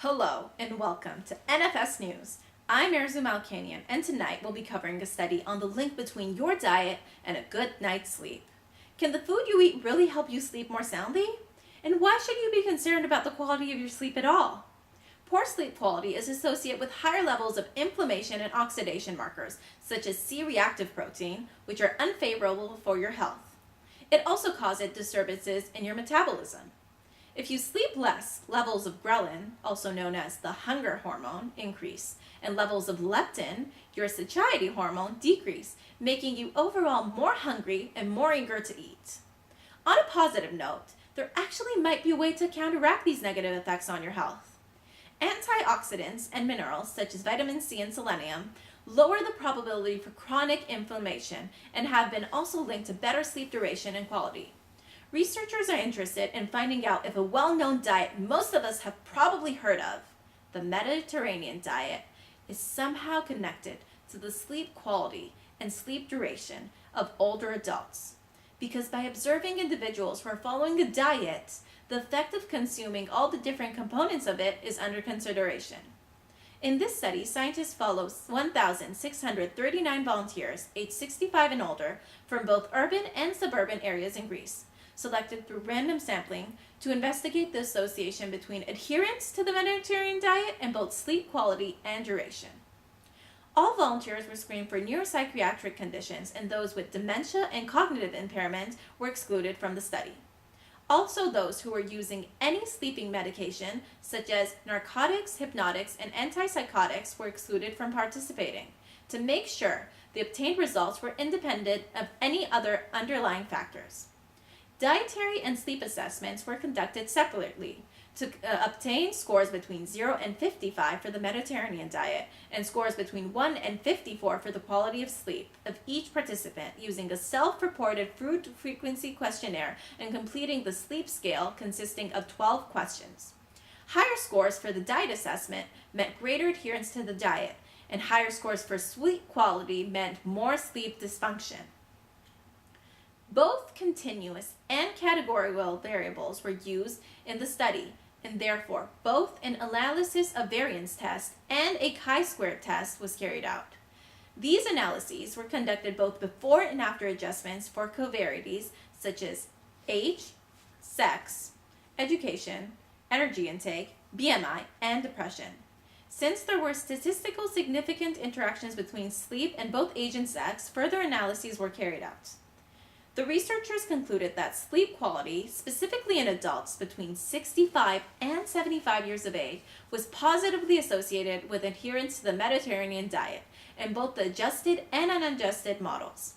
Hello and welcome to NFS News. I'm Erzu Malkanian, and tonight we'll be covering a study on the link between your diet and a good night's sleep. Can the food you eat really help you sleep more soundly? And why should you be concerned about the quality of your sleep at all? Poor sleep quality is associated with higher levels of inflammation and oxidation markers, such as C-reactive protein, which are unfavorable for your health. It also causes disturbances in your metabolism. If you sleep less, levels of ghrelin, also known as the hunger hormone, increase, and levels of leptin, your satiety hormone, decrease, making you overall more hungry and more eager to eat. On a positive note, there actually might be a way to counteract these negative effects on your health. Antioxidants and minerals, such as vitamin C and selenium, lower the probability for chronic inflammation and have been also linked to better sleep duration and quality. Researchers are interested in finding out if a well-known diet most of us have probably heard of, the Mediterranean diet, is somehow connected to the sleep quality and sleep duration of older adults. Because by observing individuals who are following a diet, the effect of consuming all the different components of it is under consideration. In this study, scientists followed 1,639 volunteers aged 65 and older from both urban and suburban areas in Greece, selected through random sampling to investigate the association between adherence to the Mediterranean diet and both sleep quality and duration. All volunteers were screened for neuropsychiatric conditions, and those with dementia and cognitive impairment were excluded from the study. Also, those who were using any sleeping medication, such as narcotics, hypnotics, and antipsychotics, were excluded from participating, to make sure the obtained results were independent of any other underlying factors. Dietary and sleep assessments were conducted separately to obtain scores between 0 and 55 for the Mediterranean diet and scores between 1 and 54 for the quality of sleep of each participant using a self-reported food frequency questionnaire and completing the sleep scale consisting of 12 questions. Higher scores for the diet assessment meant greater adherence to the diet, and higher scores for sleep quality meant more sleep dysfunction. Both continuous and categorical variables were used in the study, and therefore both an analysis of variance test and a chi-square test was carried out. These analyses were conducted both before and after adjustments for covariates such as age, sex, education, energy intake, BMI, and depression. Since there were statistical significant interactions between sleep and both age and sex, further analyses were carried out. The researchers concluded that sleep quality, specifically in adults between 65 and 75 years of age, was positively associated with adherence to the Mediterranean diet in both the adjusted and unadjusted models.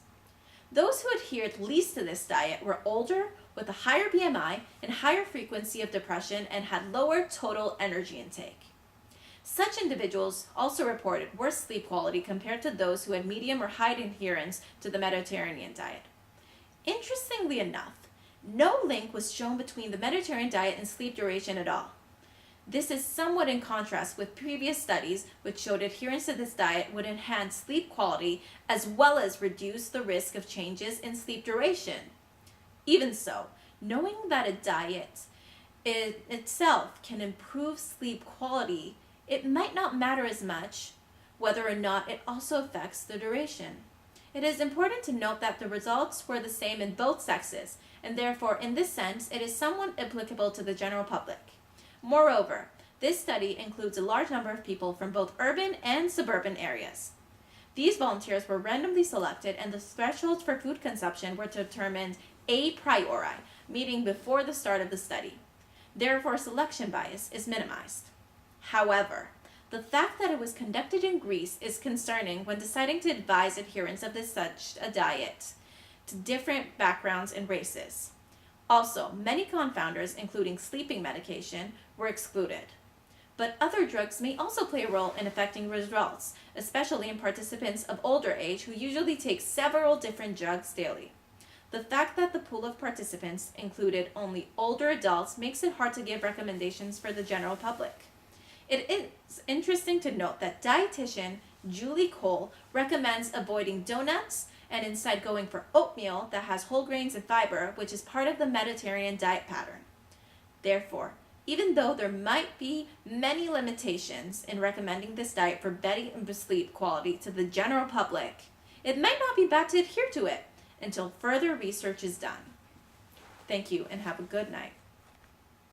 Those who adhered least to this diet were older, with a higher BMI and higher frequency of depression, and had lower total energy intake. Such individuals also reported worse sleep quality compared to those who had medium or high adherence to the Mediterranean diet. Interestingly enough, no link was shown between the Mediterranean diet and sleep duration at all. This is somewhat in contrast with previous studies which showed adherence to this diet would enhance sleep quality as well as reduce the risk of changes in sleep duration. Even so, knowing that a diet in itself can improve sleep quality, it might not matter as much whether or not it also affects the duration. It is important to note that the results were the same in both sexes, and therefore, in this sense, it is somewhat applicable to the general public. Moreover, this study includes a large number of people from both urban and suburban areas. These volunteers were randomly selected, and the thresholds for food consumption were determined a priori, meaning before the start of the study. Therefore, selection bias is minimized. However, the fact that it was conducted in Greece is concerning when deciding to advise adherence of such a diet to different backgrounds and races. Also, many confounders, including sleeping medication, were excluded. But other drugs may also play a role in affecting results, especially in participants of older age who usually take several different drugs daily. The fact that the pool of participants included only older adults makes it hard to give recommendations for the general public. It is interesting to note that dietitian Julie Cole recommends avoiding donuts and instead going for oatmeal that has whole grains and fiber, which is part of the Mediterranean diet pattern. Therefore, Even though there might be many limitations in recommending this diet for better sleep quality to the general public, it might not be bad to adhere to it until further research is done. Thank you and have a good night.